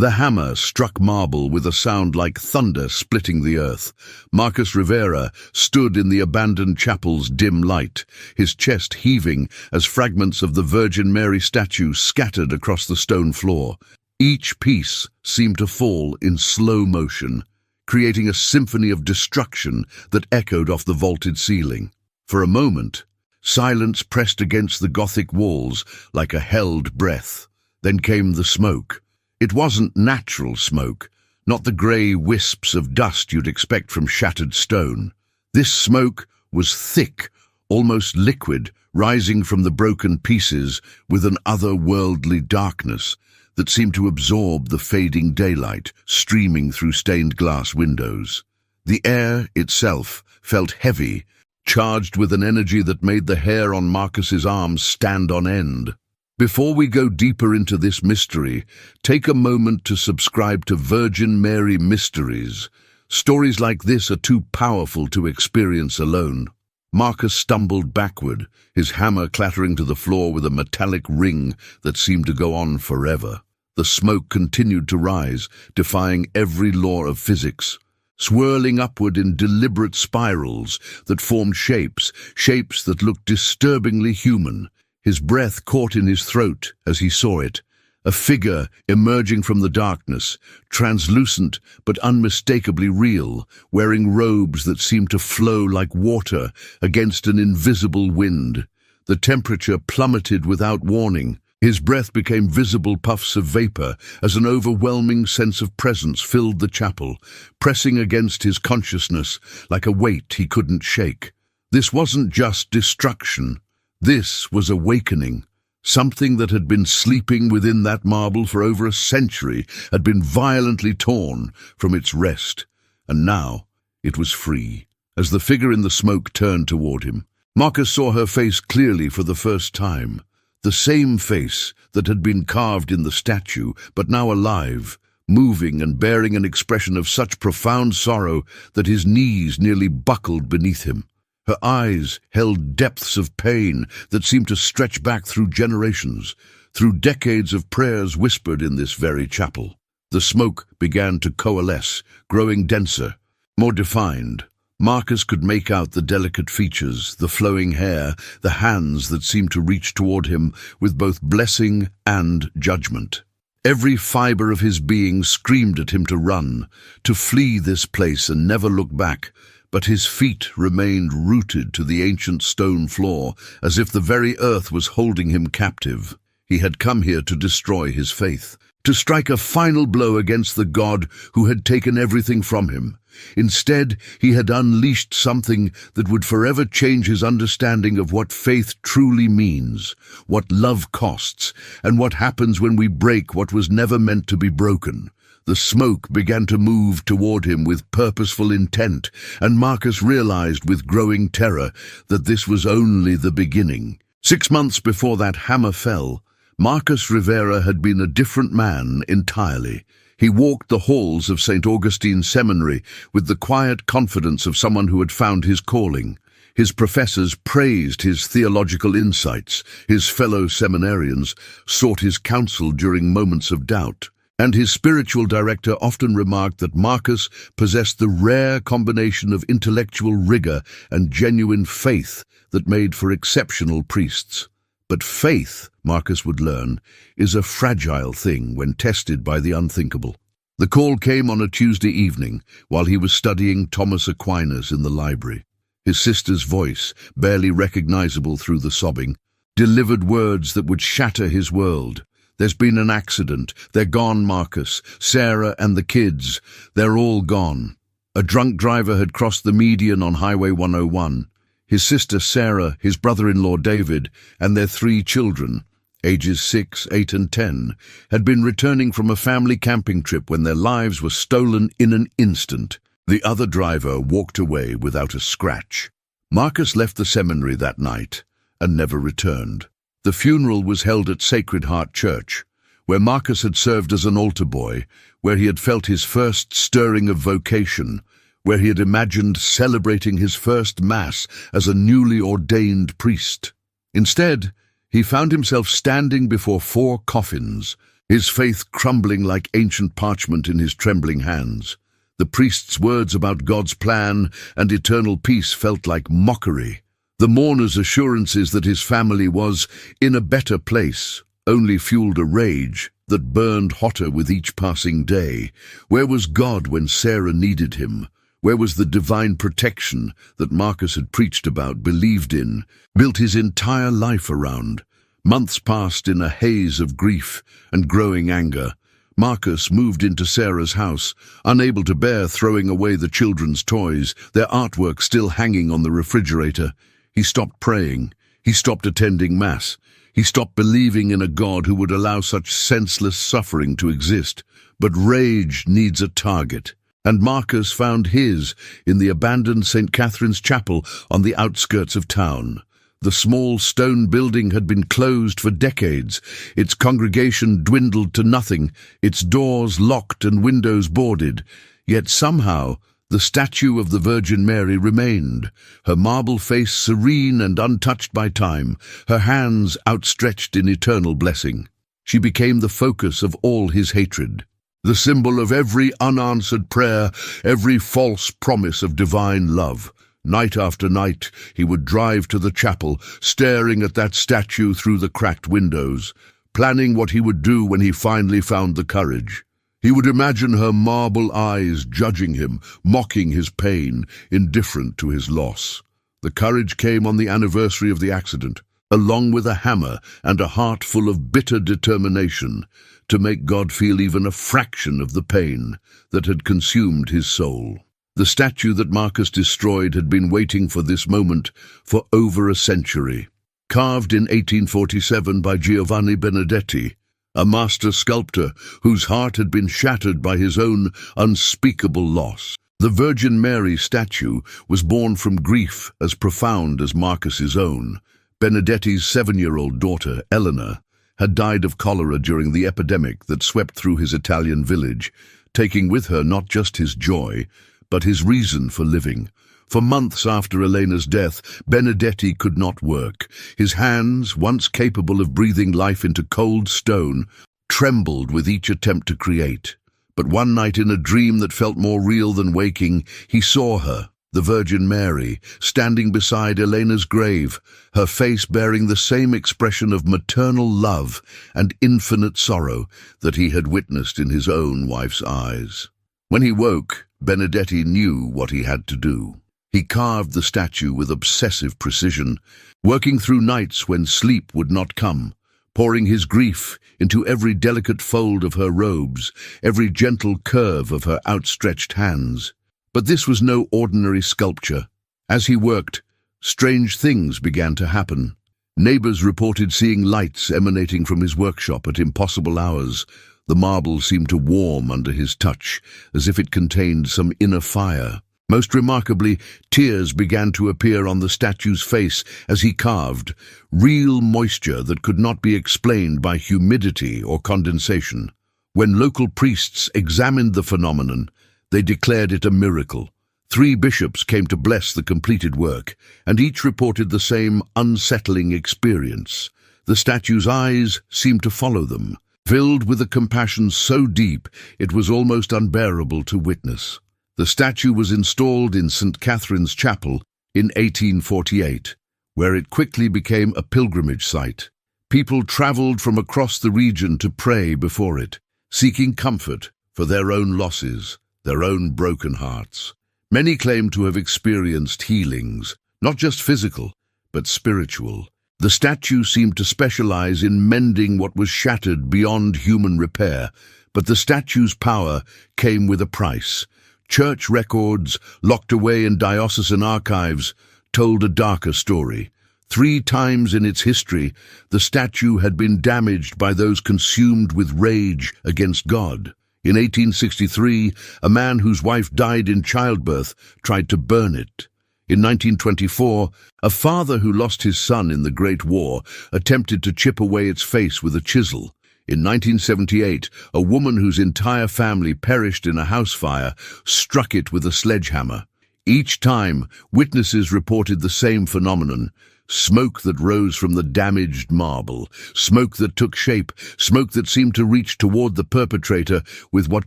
The hammer struck marble with a sound like thunder splitting the earth. Marcus Rivera stood in the abandoned chapel's dim light, his chest heaving as fragments of the Virgin Mary statue scattered across the stone floor. Each piece seemed to fall in slow motion, creating a symphony of destruction that echoed off the vaulted ceiling. For a moment, silence pressed against the Gothic walls like a held breath. Then came the smoke. It wasn't natural smoke, not the grey wisps of dust you'd expect from shattered stone. This smoke was thick, almost liquid, rising from the broken pieces with an otherworldly darkness that seemed to absorb the fading daylight streaming through stained glass windows. The air itself felt heavy, charged with an energy that made the hair on Marcus's arms stand on end. Before we go deeper into this mystery, take a moment to subscribe to Virgin Mary Mysteries. Stories like this are too powerful to experience alone. Marcus stumbled backward, his hammer clattering to the floor with a metallic ring that seemed to go on forever. The smoke continued to rise, defying every law of physics, swirling upward in deliberate spirals that formed shapes that looked disturbingly human. His breath caught in his throat as he saw it, a figure emerging from the darkness, translucent but unmistakably real, wearing robes that seemed to flow like water against an invisible wind. The temperature plummeted without warning. His breath became visible puffs of vapor as an overwhelming sense of presence filled the chapel, pressing against his consciousness like a weight he couldn't shake. This wasn't just destruction. This was awakening. Something that had been sleeping within that marble for over a century had been violently torn from its rest, and now it was free. As the figure in the smoke turned toward him, Marcus saw her face clearly for the first time. The same face that had been carved in the statue, but now alive, moving and bearing an expression of such profound sorrow that his knees nearly buckled beneath him. Her eyes held depths of pain that seemed to stretch back through generations, through decades of prayers whispered in this very chapel. The smoke began to coalesce, growing denser, more defined. Marcus could make out the delicate features, the flowing hair, the hands that seemed to reach toward him with both blessing and judgment. Every fiber of his being screamed at him to run, to flee this place and never look back. But his feet remained rooted to the ancient stone floor, as if the very earth was holding him captive. He had come here to destroy his faith, to strike a final blow against the God who had taken everything from him. Instead, he had unleashed something that would forever change his understanding of what faith truly means, what love costs, and what happens when we break what was never meant to be broken. The smoke began to move toward him with purposeful intent, and Marcus realized with growing terror that this was only the beginning. 6 months before that hammer fell, Marcus Rivera had been a different man entirely. He walked the halls of St. Augustine's Seminary with the quiet confidence of someone who had found his calling. His professors praised his theological insights. His fellow seminarians sought his counsel during moments of doubt. And his spiritual director often remarked that Marcus possessed the rare combination of intellectual rigor and genuine faith that made for exceptional priests. But faith, Marcus would learn, is a fragile thing when tested by the unthinkable. The call came on a Tuesday evening while he was studying Thomas Aquinas in the library. His sister's voice, barely recognizable through the sobbing, delivered words that would shatter his world. "There's been an accident. They're gone, Marcus. Sarah and the kids. They're all gone." A drunk driver had crossed the median on Highway 101. His sister Sarah, his brother-in-law David, and their 3 children, ages 6, 8, and 10, had been returning from a family camping trip when their lives were stolen in an instant. The other driver walked away without a scratch. Marcus left the seminary that night and never returned. The funeral was held at Sacred Heart Church, where Marcus had served as an altar boy, where he had felt his first stirring of vocation, where he had imagined celebrating his first Mass as a newly ordained priest. Instead, he found himself standing before 4 coffins, his faith crumbling like ancient parchment in his trembling hands. The priest's words about God's plan and eternal peace felt like mockery. The mourner's assurances that his family was in a better place only fueled a rage that burned hotter with each passing day. Where was God when Sarah needed him? Where was the divine protection that Marcus had preached about, believed in, built his entire life around? Months passed in a haze of grief and growing anger. Marcus moved into Sarah's house, unable to bear throwing away the children's toys, their artwork still hanging on the refrigerator. He stopped praying. He stopped attending Mass. He stopped believing in a God who would allow such senseless suffering to exist. But rage needs a target, and Marcus found his in the abandoned St. Catherine's Chapel on the outskirts of town. The small stone building had been closed for decades, its congregation dwindled to nothing, its doors locked and windows boarded. Yet somehow the statue of the Virgin Mary remained, her marble face serene and untouched by time, her hands outstretched in eternal blessing. She became the focus of all his hatred, the symbol of every unanswered prayer, every false promise of divine love. Night after night, he would drive to the chapel, staring at that statue through the cracked windows, planning what he would do when he finally found the courage. He would imagine her marble eyes judging him, mocking his pain, indifferent to his loss. The courage came on the anniversary of the accident, along with a hammer and a heart full of bitter determination to make God feel even a fraction of the pain that had consumed his soul. The statue that Marcus destroyed had been waiting for this moment for over a century. Carved in 1847 by Giovanni Benedetti, a master sculptor whose heart had been shattered by his own unspeakable loss. The Virgin Mary statue was born from grief as profound as Marcus's own. Benedetti's 7-year-old daughter, Eleanor, had died of cholera during the epidemic that swept through his Italian village, taking with her not just his joy, but his reason for living. For months after Elena's death, Benedetti could not work. His hands, once capable of breathing life into cold stone, trembled with each attempt to create. But one night, in a dream that felt more real than waking, he saw her, the Virgin Mary, standing beside Elena's grave, her face bearing the same expression of maternal love and infinite sorrow that he had witnessed in his own wife's eyes. When he woke, Benedetti knew what he had to do. He carved the statue with obsessive precision, working through nights when sleep would not come, pouring his grief into every delicate fold of her robes, every gentle curve of her outstretched hands. But this was no ordinary sculpture. As he worked, strange things began to happen. Neighbors reported seeing lights emanating from his workshop at impossible hours. The marble seemed to warm under his touch, as if it contained some inner fire. Most remarkably, tears began to appear on the statue's face as he carved, real moisture that could not be explained by humidity or condensation. When local priests examined the phenomenon, they declared it a miracle. 3 bishops came to bless the completed work, and each reported the same unsettling experience. The statue's eyes seemed to follow them, filled with a compassion so deep it was almost unbearable to witness. The statue was installed in St. Catherine's Chapel in 1848, where it quickly became a pilgrimage site. People traveled from across the region to pray before it, seeking comfort for their own losses, their own broken hearts. Many claim to have experienced healings, not just physical, but spiritual. The statue seemed to specialize in mending what was shattered beyond human repair, but the statue's power came with a price. Church records, locked away in diocesan archives, told a darker story. 3 times in its history, the statue had been damaged by those consumed with rage against God. In 1863, a man whose wife died in childbirth tried to burn it. In 1924, a father who lost his son in the Great War attempted to chip away its face with a chisel. In 1978, a woman whose entire family perished in a house fire struck it with a sledgehammer. Each time, witnesses reported the same phenomenon: Smoke that rose from the damaged marble, smoke that took shape, smoke that seemed to reach toward the perpetrator with what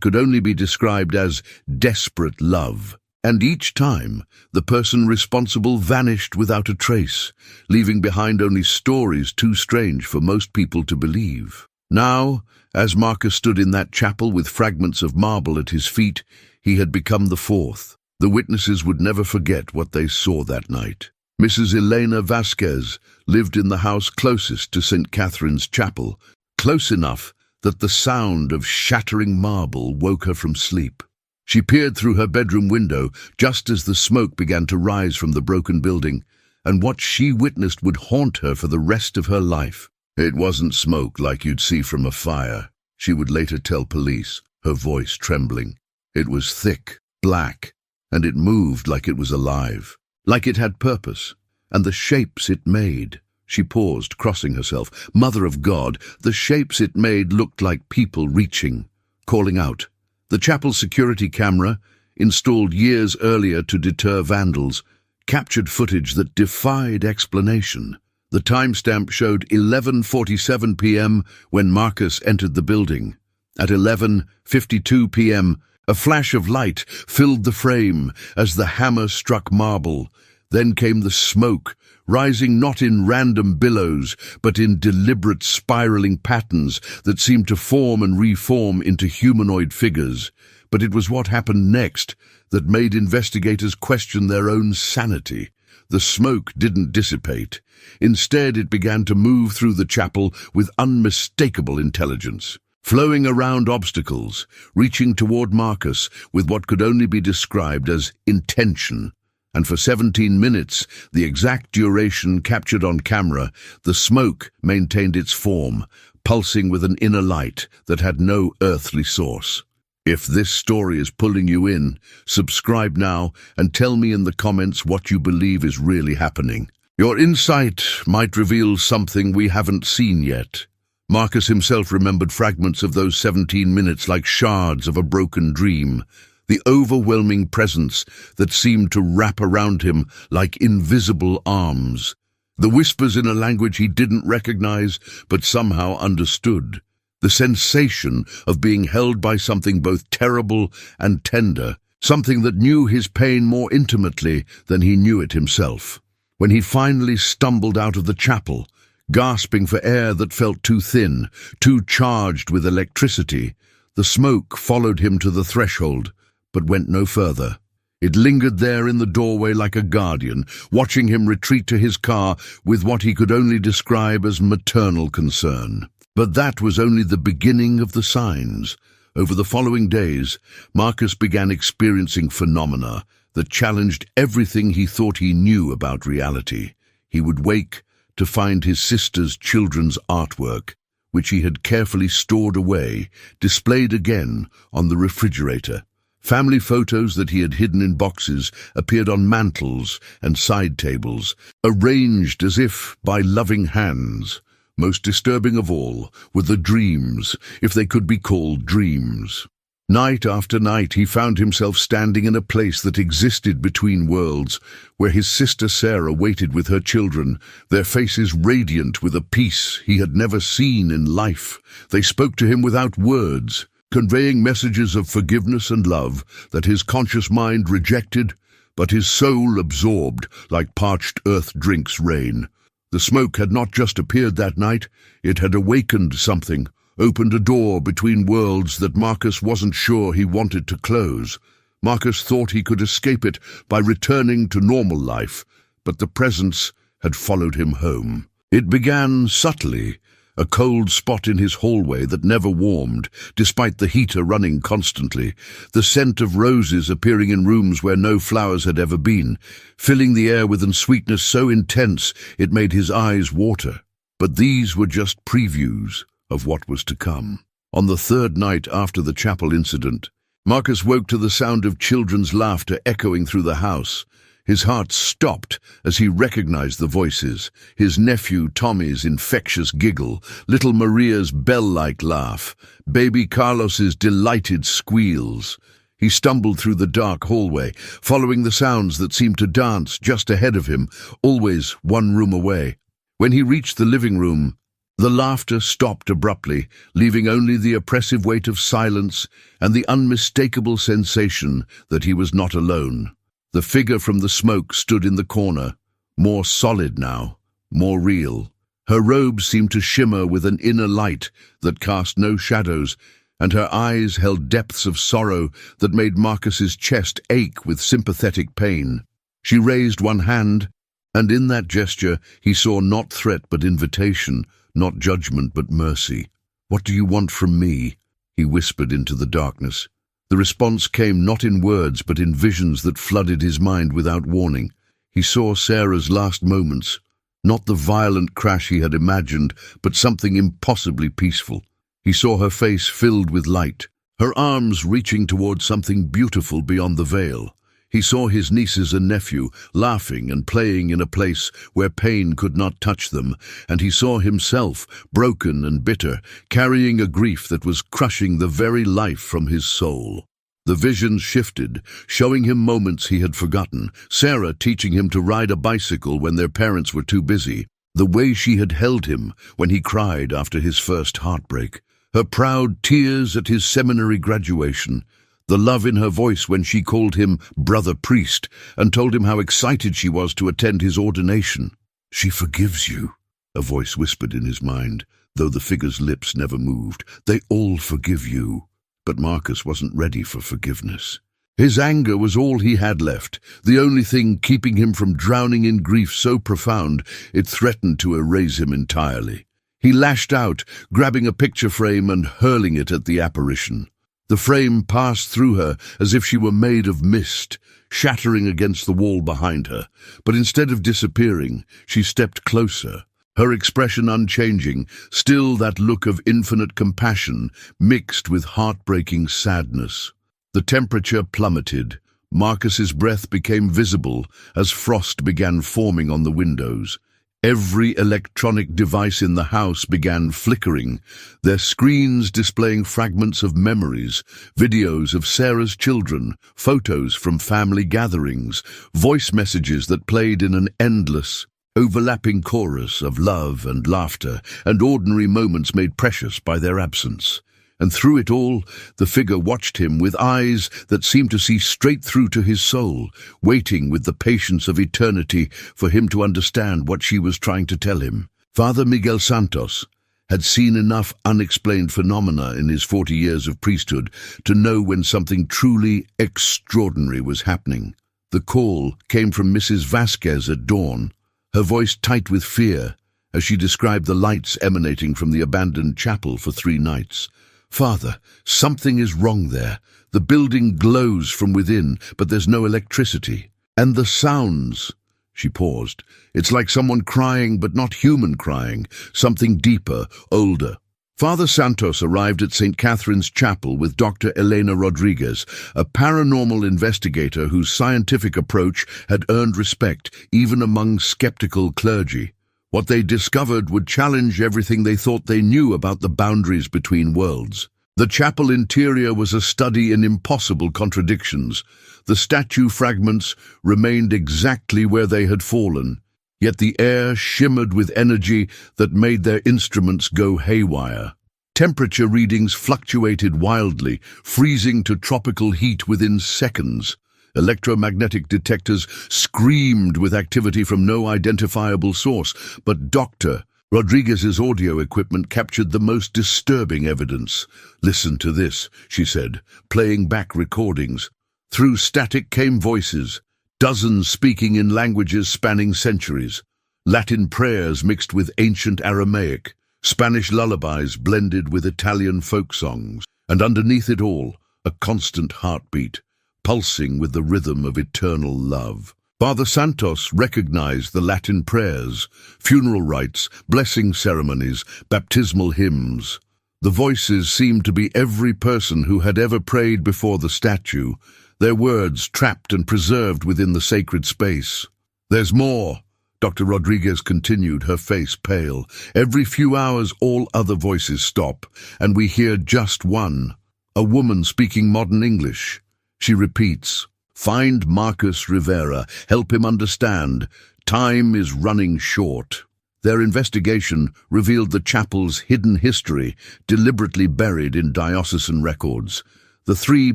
could only be described as desperate love. And each time, the person responsible vanished without a trace, leaving behind only stories too strange for most people to believe. Now, as Marcus stood in that chapel with fragments of marble at his feet, he had become the fourth. The witnesses would never forget what they saw that night. Mrs. Elena Vasquez lived in the house closest to St. Catherine's Chapel, close enough that the sound of shattering marble woke her from sleep. She peered through her bedroom window just as the smoke began to rise from the broken building, and what she witnessed would haunt her for the rest of her life. It wasn't smoke like you'd see from a fire, she would later tell police, her voice trembling. It was thick, black, and it moved like it was alive. Like it had purpose, and the shapes it made. She paused, crossing herself. Mother of God, the shapes it made looked like people reaching, calling out. The chapel's security camera, installed years earlier to deter vandals, captured footage that defied explanation. The timestamp showed 11:47 p.m. when Marcus entered the building. At 11:52 p.m., a flash of light filled the frame as the hammer struck marble. Then came the smoke, rising not in random billows, but in deliberate spiraling patterns that seemed to form and reform into humanoid figures. But it was what happened next that made investigators question their own sanity. The smoke didn't dissipate. Instead, it began to move through the chapel with unmistakable intelligence, flowing around obstacles, reaching toward Marcus with what could only be described as intention. And for 17 minutes, the exact duration captured on camera, the smoke maintained its form, pulsing with an inner light that had no earthly source. If this story is pulling you in, subscribe now and tell me in the comments what you believe is really happening. Your insight might reveal something we haven't seen yet. Marcus himself remembered fragments of those 17 minutes like shards of a broken dream. The overwhelming presence that seemed to wrap around him like invisible arms. The whispers in a language he didn't recognize but somehow understood. The sensation of being held by something both terrible and tender, something that knew his pain more intimately than he knew it himself. When he finally stumbled out of the chapel, gasping for air that felt too thin, too charged with electricity, the smoke followed him to the threshold, but went no further. It lingered there in the doorway like a guardian, watching him retreat to his car with what he could only describe as maternal concern. But that was only the beginning of the signs. Over the following days, Marcus began experiencing phenomena that challenged everything he thought he knew about reality. He would wake to find his sister's children's artwork, which he had carefully stored away, displayed again on the refrigerator. Family photos that he had hidden in boxes appeared on mantels and side tables, arranged as if by loving hands. Most disturbing of all were the dreams, if they could be called dreams. Night after night he found himself standing in a place that existed between worlds, where his sister Sarah waited with her children, their faces radiant with a peace he had never seen in life. They spoke to him without words, conveying messages of forgiveness and love that his conscious mind rejected, but his soul absorbed like parched earth drinks rain. The smoke had not just appeared that night, it had awakened something, opened a door between worlds that Marcus wasn't sure he wanted to close. Marcus thought he could escape it by returning to normal life, but the presence had followed him home. It began subtly, a cold spot in his hallway that never warmed, despite the heater running constantly, the scent of roses appearing in rooms where no flowers had ever been, filling the air with a sweetness so intense it made his eyes water. But these were just previews of what was to come. On the third night after the chapel incident, Marcus woke to the sound of children's laughter echoing through the house. His heart stopped as he recognized the voices, his nephew Tommy's infectious giggle, little Maria's bell-like laugh, baby Carlos's delighted squeals. He stumbled through the dark hallway, following the sounds that seemed to dance just ahead of him, always one room away. When he reached the living room, the laughter stopped abruptly, leaving only the oppressive weight of silence and the unmistakable sensation that he was not alone. The figure from the smoke stood in the corner, more solid now, more real. Her robes seemed to shimmer with an inner light that cast no shadows, and her eyes held depths of sorrow that made Marcus's chest ache with sympathetic pain. She raised one hand, and in that gesture he saw not threat but invitation, not judgment but mercy. "What do you want from me?" he whispered into the darkness. The response came not in words but in visions that flooded his mind without warning. He saw Sarah's last moments, not the violent crash he had imagined, but something impossibly peaceful. He saw her face filled with light, her arms reaching towards something beautiful beyond the veil. He saw his nieces and nephew laughing and playing in a place where pain could not touch them, and he saw himself, broken and bitter, carrying a grief that was crushing the very life from his soul. The visions shifted, showing him moments he had forgotten, Sarah teaching him to ride a bicycle when their parents were too busy, the way she had held him when he cried after his first heartbreak, her proud tears at his seminary graduation, the love in her voice when she called him brother priest and told him how excited she was to attend his ordination. "She forgives you," a voice whispered in his mind, though the figure's lips never moved. "They all forgive you." But Marcus wasn't ready for forgiveness. His anger was all he had left, the only thing keeping him from drowning in grief so profound it threatened to erase him entirely. He lashed out, grabbing a picture frame and hurling it at the apparition. The frame passed through her as if she were made of mist, shattering against the wall behind her. But instead of disappearing, she stepped closer, her expression unchanging, still that look of infinite compassion mixed with heartbreaking sadness. The temperature plummeted. Marcus's breath became visible as frost began forming on the windows. Every electronic device in the house began flickering, their screens displaying fragments of memories, videos of Sarah's children, photos from family gatherings, voice messages that played in an endless, overlapping chorus of love and laughter, and ordinary moments made precious by their absence. And through it all, the figure watched him with eyes that seemed to see straight through to his soul, waiting with the patience of eternity for him to understand what she was trying to tell him. Father Miguel Santos had seen enough unexplained phenomena in his 40 years of priesthood to know when something truly extraordinary was happening. The call came from Mrs. Vasquez at dawn, her voice tight with fear, as she described the lights emanating from the abandoned chapel for 3 nights. "Father, something is wrong there. The building glows from within, but there's no electricity. And the sounds." She paused. "It's like someone crying, but not human crying, something deeper, older." Father Santos arrived at St. Catherine's Chapel with Dr. Elena Rodriguez, a paranormal investigator whose scientific approach had earned respect even among skeptical clergy. What they discovered would challenge everything they thought they knew about the boundaries between worlds. The chapel interior was a study in impossible contradictions. The statue fragments remained exactly where they had fallen, yet the air shimmered with energy that made their instruments go haywire. Temperature readings fluctuated wildly, freezing to tropical heat within seconds. Electromagnetic detectors screamed with activity from no identifiable source, but Dr. Rodriguez's audio equipment captured the most disturbing evidence. "Listen to this," she said, playing back recordings. Through static came voices, dozens speaking in languages spanning centuries, Latin prayers mixed with ancient Aramaic, Spanish lullabies blended with Italian folk songs, and underneath it all, a constant heartbeat, pulsing with the rhythm of eternal love. Father Santos recognized the Latin prayers, funeral rites, blessing ceremonies, baptismal hymns. The voices seemed to be every person who had ever prayed before the statue, their words trapped and preserved within the sacred space. "There's more," Dr. Rodriguez continued, her face pale. "Every few hours all other voices stop, and we hear just one, a woman speaking modern English. She repeats, "Find Marcus Rivera. Help him understand. Time is running short." Their investigation revealed the chapel's hidden history, deliberately buried in diocesan records. The 3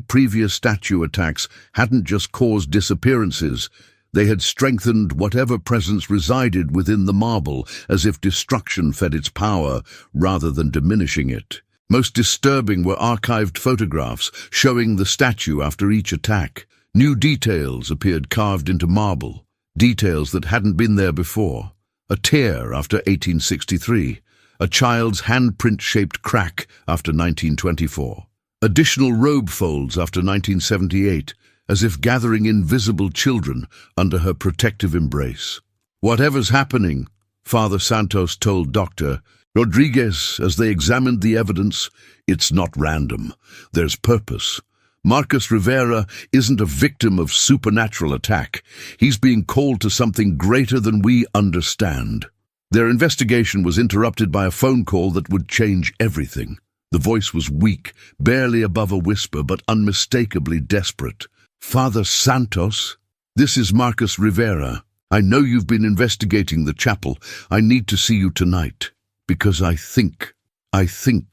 previous statue attacks hadn't just caused disappearances, they had strengthened whatever presence resided within the marble, as if destruction fed its power rather than diminishing it. Most disturbing were archived photographs showing the statue after each attack. New details appeared carved into marble, details that hadn't been there before. A tear after 1863, a child's handprint-shaped crack after 1924. Additional robe folds after 1978, as if gathering invisible children under her protective embrace. "Whatever's happening," Father Santos told Dr. Rodriguez as they examined the evidence, "it's not random. There's purpose. Marcus Rivera isn't a victim of supernatural attack. He's being called to something greater than we understand." Their investigation was interrupted by a phone call that would change everything. The voice was weak, barely above a whisper, but unmistakably desperate. "Father Santos, this is Marcus Rivera. I know you've been investigating the chapel. I need to see you tonight, because I think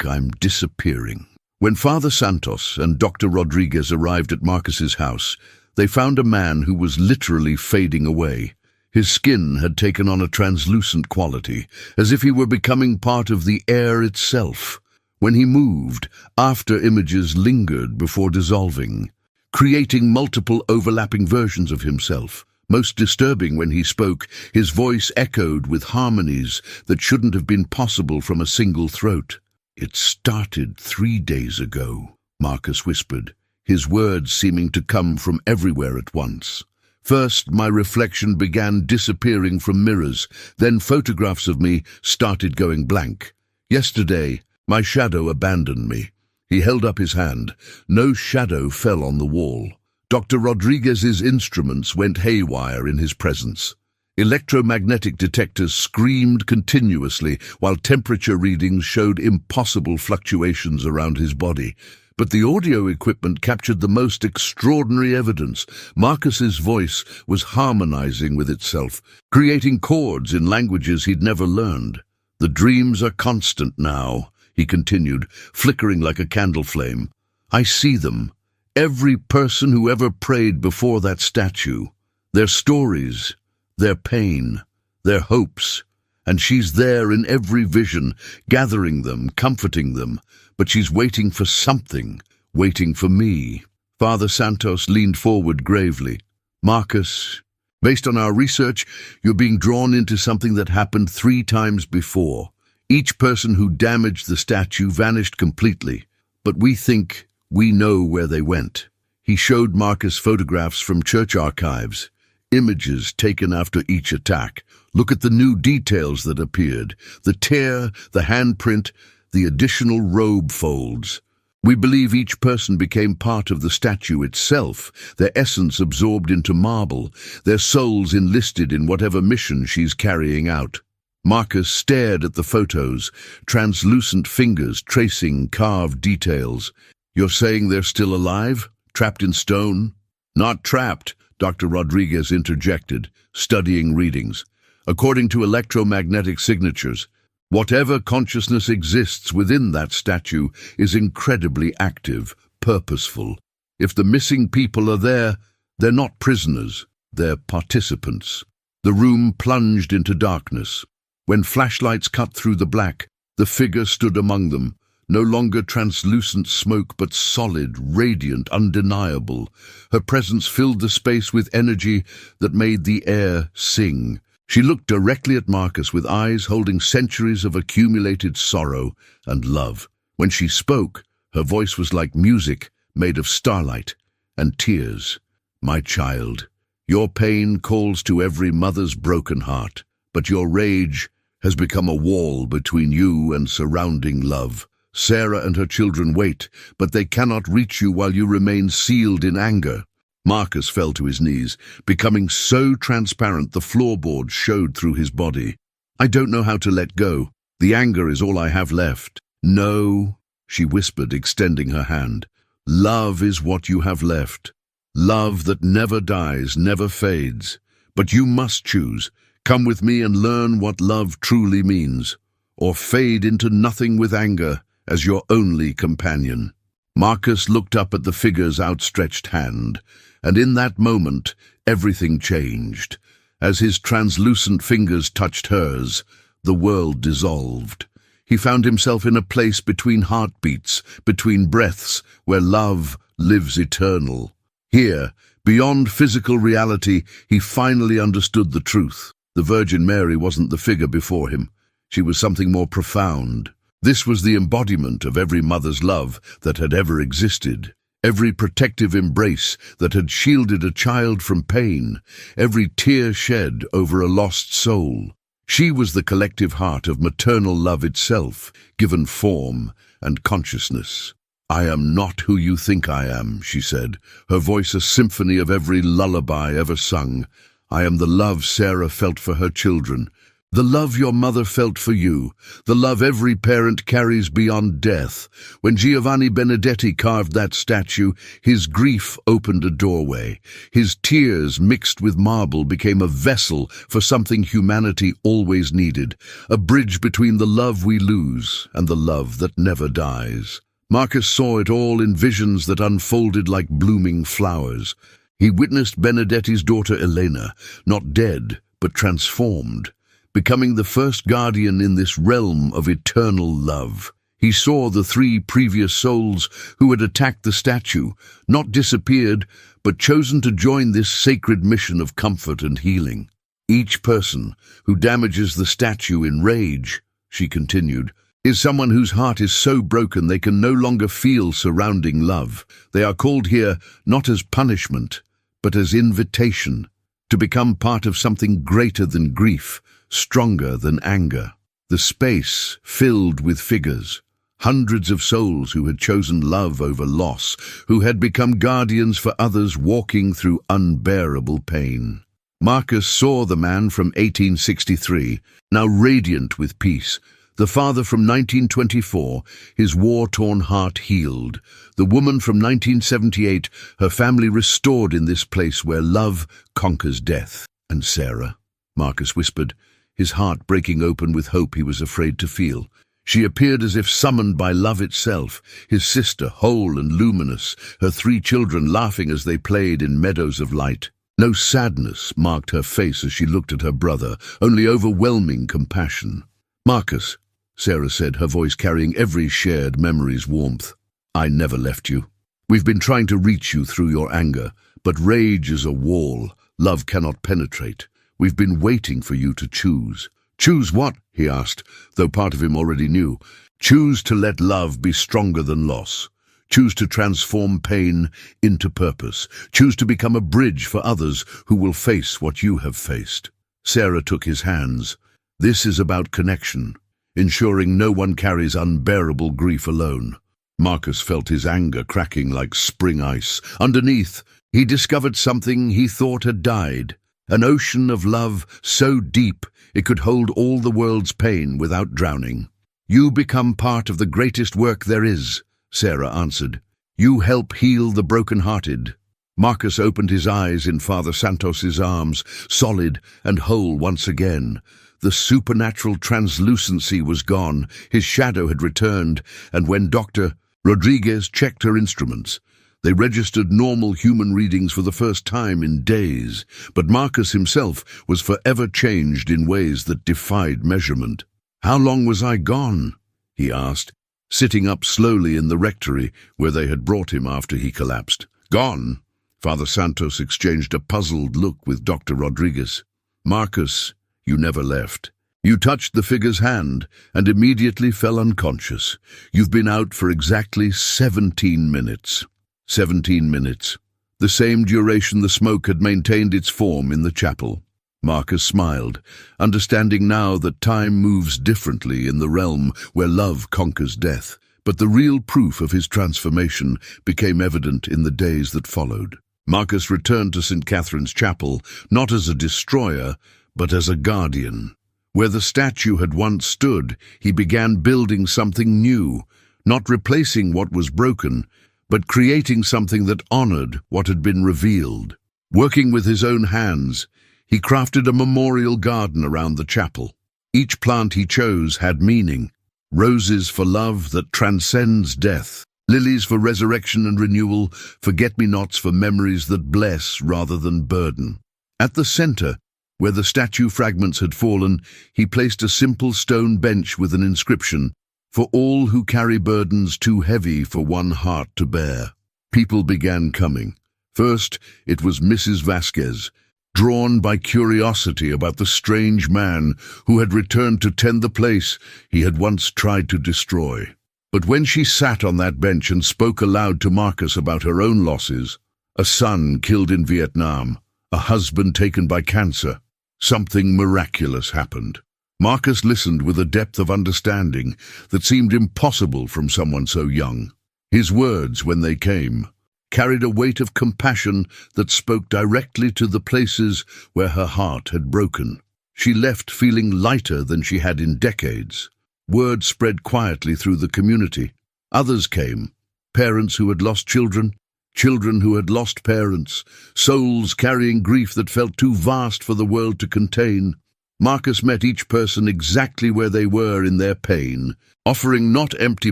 I'm disappearing." When Father Santos and Dr. Rodriguez arrived at Marcus's house, they found a man who was literally fading away. His skin had taken on a translucent quality, as if he were becoming part of the air itself. When he moved, after images lingered before dissolving, creating multiple overlapping versions of himself. Most disturbing, when he spoke, his voice echoed with harmonies that shouldn't have been possible from a single throat. "It started 3 days ago," Marcus whispered, his words seeming to come from everywhere at once. "First, my reflection began disappearing from mirrors, then photographs of me started going blank. Yesterday, my shadow abandoned me." He held up his hand. No shadow fell on the wall. Dr. Rodriguez's instruments went haywire in his presence. Electromagnetic detectors screamed continuously, while temperature readings showed impossible fluctuations around his body. But the audio equipment captured the most extraordinary evidence. Marcus's voice was harmonizing with itself, creating chords in languages he'd never learned. "The dreams are constant now," he continued, flickering like a candle flame. "I see them. Every person who ever prayed before that statue. Their stories, their pain, their hopes. And she's there in every vision, gathering them, comforting them. But she's waiting for something, waiting for me." Father Santos leaned forward gravely. "Marcus, based on our research, you're being drawn into something that happened 3 times before. Each person who damaged the statue vanished completely, but we think we know where they went." He showed Marcus photographs from church archives, images taken after each attack. "Look at the new details that appeared. The tear, the handprint, the additional robe folds. We believe each person became part of the statue itself, their essence absorbed into marble, their souls enlisted in whatever mission she's carrying out." Marcus stared at the photos, translucent fingers tracing carved details. "You're saying they're still alive? Trapped in stone?" "Not trapped," Dr. Rodriguez interjected, studying readings. "According to electromagnetic signatures, whatever consciousness exists within that statue is incredibly active, purposeful. If the missing people are there, they're not prisoners, they're participants." The room plunged into darkness. When flashlights cut through the black, the figure stood among them, no longer translucent smoke but solid, radiant, undeniable. Her presence filled the space with energy that made the air sing. She looked directly at Marcus with eyes holding centuries of accumulated sorrow and love. When she spoke, her voice was like music made of starlight and tears. "My child, your pain calls to every mother's broken heart, but your rage has become a wall between you and surrounding love. Sarah and her children wait, but they cannot reach you while you remain sealed in anger." Marcus fell to his knees, becoming so transparent the floorboards showed through his body. "I don't know how to let go. The anger is all I have left." "No," she whispered, extending her hand. "Love is what you have left. Love that never dies, never fades. But you must choose. Come with me and learn what love truly means, or fade into nothing with anger as your only companion." Marcus looked up at the figure's outstretched hand, and in that moment, everything changed. As his translucent fingers touched hers, the world dissolved. He found himself in a place between heartbeats, between breaths, where love lives eternal. Here, beyond physical reality, he finally understood the truth. The Virgin Mary wasn't the figure before him. She was something more profound. This was the embodiment of every mother's love that had ever existed. Every protective embrace that had shielded a child from pain, every tear shed over a lost soul. She was the collective heart of maternal love itself, given form and consciousness. "I am not who you think I am," she said, her voice a symphony of every lullaby ever sung. "I am the love Sarah felt for her children, the love your mother felt for you, the love every parent carries beyond death." When Giovanni Benedetti carved that statue, his grief opened a doorway. His tears, mixed with marble, became a vessel for something humanity always needed, a bridge between the love we lose and the love that never dies. Marcus saw it all in visions that unfolded like blooming flowers. He witnessed Benedetti's daughter Elena, not dead, but transformed, becoming the first guardian in this realm of eternal love. He saw the 3 previous souls who had attacked the statue, not disappeared, but chosen to join this sacred mission of comfort and healing. "Each person who damages the statue in rage," she continued, "is someone whose heart is so broken they can no longer feel surrounding love. They are called here not as punishment, but as invitation, to become part of something greater than grief, stronger than anger." The space filled with figures, hundreds of souls who had chosen love over loss, who had become guardians for others walking through unbearable pain. Marcus saw the man from 1863, now radiant with peace, the father from 1924, his war-torn heart healed, the woman from 1978, her family restored in this place where love conquers death. "And Sarah," Marcus whispered, his heart breaking open with hope he was afraid to feel. She appeared as if summoned by love itself, his sister, whole and luminous, her 3 children laughing as they played in meadows of light. No sadness marked her face as she looked at her brother, only overwhelming compassion. "Marcus," Sarah said, her voice carrying every shared memory's warmth, "I never left you. We've been trying to reach you through your anger, but rage is a wall love cannot penetrate. We've been waiting for you to choose." "Choose what?" he asked, though part of him already knew. "Choose to let love be stronger than loss. Choose to transform pain into purpose. Choose to become a bridge for others who will face what you have faced." Sarah took his hands. "This is about connection, ensuring no one carries unbearable grief alone." Marcus felt his anger cracking like spring ice. Underneath, he discovered something he thought had died. An ocean of love so deep it could hold all the world's pain without drowning. "You become part of the greatest work there is," Sarah answered. "You help heal the broken-hearted." Marcus opened his eyes in Father Santos's arms, solid and whole once again. The supernatural translucency was gone, his shadow had returned, and when Dr. Rodriguez checked her instruments, they registered normal human readings for the first time in days, but Marcus himself was forever changed in ways that defied measurement. "How long was I gone?" he asked, sitting up slowly in the rectory where they had brought him after he collapsed. "Gone?" Father Santos exchanged a puzzled look with Dr. Rodriguez. "Marcus, you never left. You touched the figure's hand and immediately fell unconscious. You've been out for exactly 17 minutes. 17 minutes. The same duration the smoke had maintained its form in the chapel." Marcus smiled, understanding now that time moves differently in the realm where love conquers death. But the real proof of his transformation became evident in the days that followed. Marcus returned to St. Catherine's Chapel, not as a destroyer, but as a guardian. Where the statue had once stood, he began building something new, not replacing what was broken, but creating something that honored what had been revealed. Working with his own hands, he crafted a memorial garden around the chapel. Each plant he chose had meaning: roses for love that transcends death, lilies for resurrection and renewal, forget-me-nots for memories that bless rather than burden. At the center, where the statue fragments had fallen, he placed a simple stone bench with an inscription: "For all who carry burdens too heavy for one heart to bear." People began coming. First, it was Mrs. Vasquez, drawn by curiosity about the strange man who had returned to tend the place he had once tried to destroy. But when she sat on that bench and spoke aloud to Marcus about her own losses, a son killed in Vietnam, a husband taken by cancer, something miraculous happened. Marcus listened with a depth of understanding that seemed impossible from someone so young. His words, when they came, carried a weight of compassion that spoke directly to the places where her heart had broken. She left feeling lighter than she had in decades. Word spread quietly through the community. Others came: parents who had lost children, children who had lost parents, souls carrying grief that felt too vast for the world to contain. Marcus met each person exactly where they were in their pain, offering not empty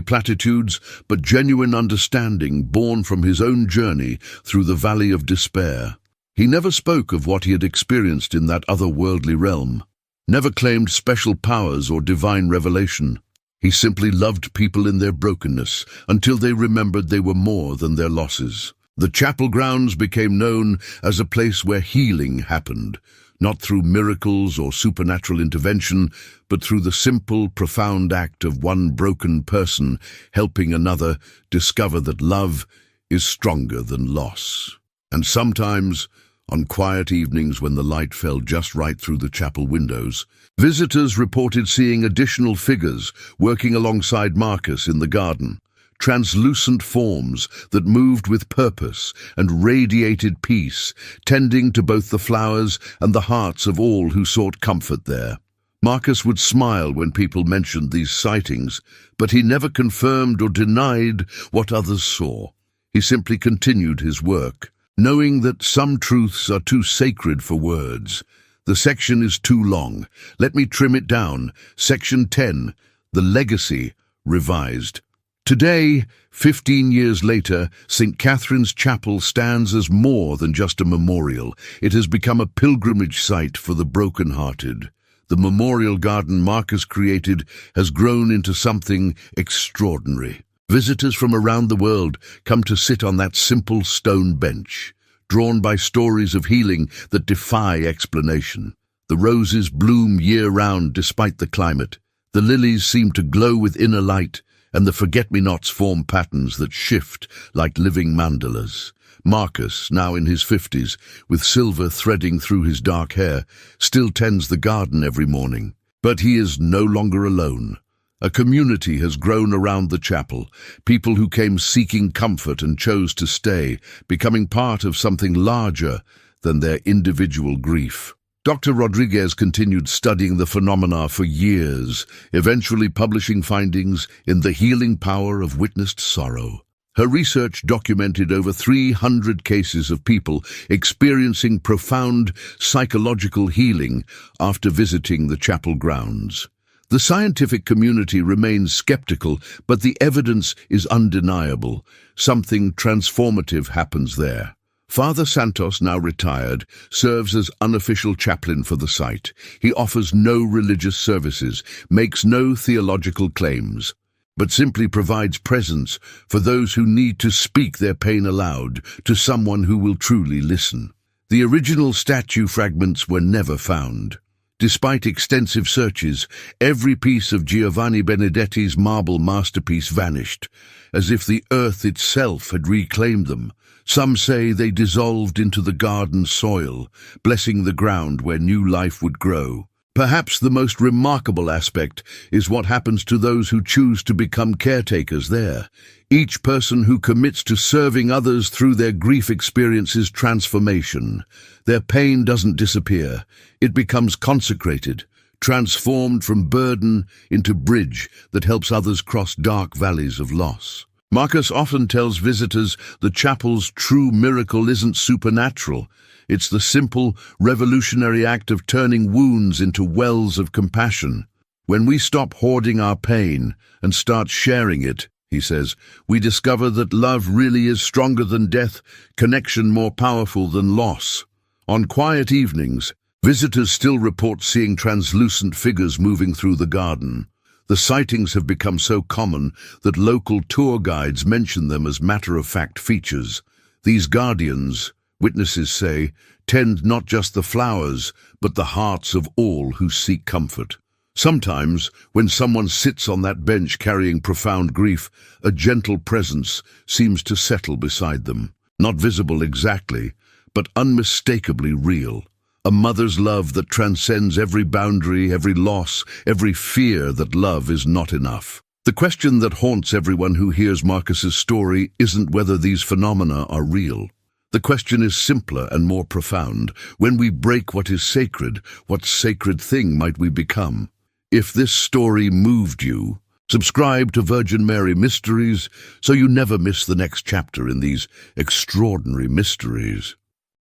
platitudes, but genuine understanding born from his own journey through the valley of despair. He never spoke of what he had experienced in that otherworldly realm, never claimed special powers or divine revelation. He simply loved people in their brokenness until they remembered they were more than their losses. The chapel grounds became known as a place where healing happened, not through miracles or supernatural intervention, but through the simple, profound act of one broken person helping another discover that love is stronger than loss. And sometimes, on quiet evenings when the light fell just right through the chapel windows, visitors reported seeing additional figures working alongside Marcus in the garden. Translucent forms that moved with purpose and radiated peace, tending to both the flowers and the hearts of all who sought comfort there. Marcus would smile when people mentioned these sightings, but he never confirmed or denied what others saw. He simply continued his work, knowing that some truths are too sacred for words. The section is too long. Let me trim it down. Section 10, The Legacy, revised. Today, 15 years later, St. Catherine's Chapel stands as more than just a memorial. It has become a pilgrimage site for the broken-hearted. The memorial garden Marcus created has grown into something extraordinary. Visitors from around the world come to sit on that simple stone bench, drawn by stories of healing that defy explanation. The roses bloom year-round despite the climate. The lilies seem to glow with inner light, and the forget-me-nots form patterns that shift like living mandalas. Marcus, now in his 50s, with silver threading through his dark hair, still tends the garden every morning. But he is no longer alone. A community has grown around the chapel, people who came seeking comfort and chose to stay, becoming part of something larger than their individual grief. Dr. Rodriguez continued studying the phenomena for years, eventually publishing findings in The Healing Power of Witnessed Sorrow. Her research documented over 300 cases of people experiencing profound psychological healing after visiting the chapel grounds. The scientific community remains skeptical, but the evidence is undeniable. Something transformative happens there. Father Santos, now retired, serves as unofficial chaplain for the site. He offers no religious services, makes no theological claims, but simply provides presence for those who need to speak their pain aloud to someone who will truly listen. The original statue fragments were never found. Despite extensive searches, every piece of Giovanni Benedetti's marble masterpiece vanished, as if the earth itself had reclaimed them. Some say they dissolved into the garden soil, blessing the ground where new life would grow. Perhaps the most remarkable aspect is what happens to those who choose to become caretakers there. Each person who commits to serving others through their grief experiences transformation. Their pain doesn't disappear. It becomes consecrated, transformed from burden into bridge that helps others cross dark valleys of loss. Marcus often tells visitors the chapel's true miracle isn't supernatural. It's the simple, revolutionary act of turning wounds into wells of compassion. When we stop hoarding our pain and start sharing it, he says, we discover that love really is stronger than death, connection more powerful than loss. On quiet evenings, visitors still report seeing translucent figures moving through the garden. The sightings have become so common that local tour guides mention them as matter-of-fact features. These guardians, witnesses say, tend not just the flowers, but the hearts of all who seek comfort. Sometimes, when someone sits on that bench carrying profound grief, a gentle presence seems to settle beside them. Not visible exactly, but unmistakably real. A mother's love that transcends every boundary, every loss, every fear that love is not enough. The question that haunts everyone who hears Marcus's story isn't whether these phenomena are real. The question is simpler and more profound. When we break what is sacred, what sacred thing might we become? If this story moved you, subscribe to Virgin Mary Mysteries so you never miss the next chapter in these extraordinary mysteries.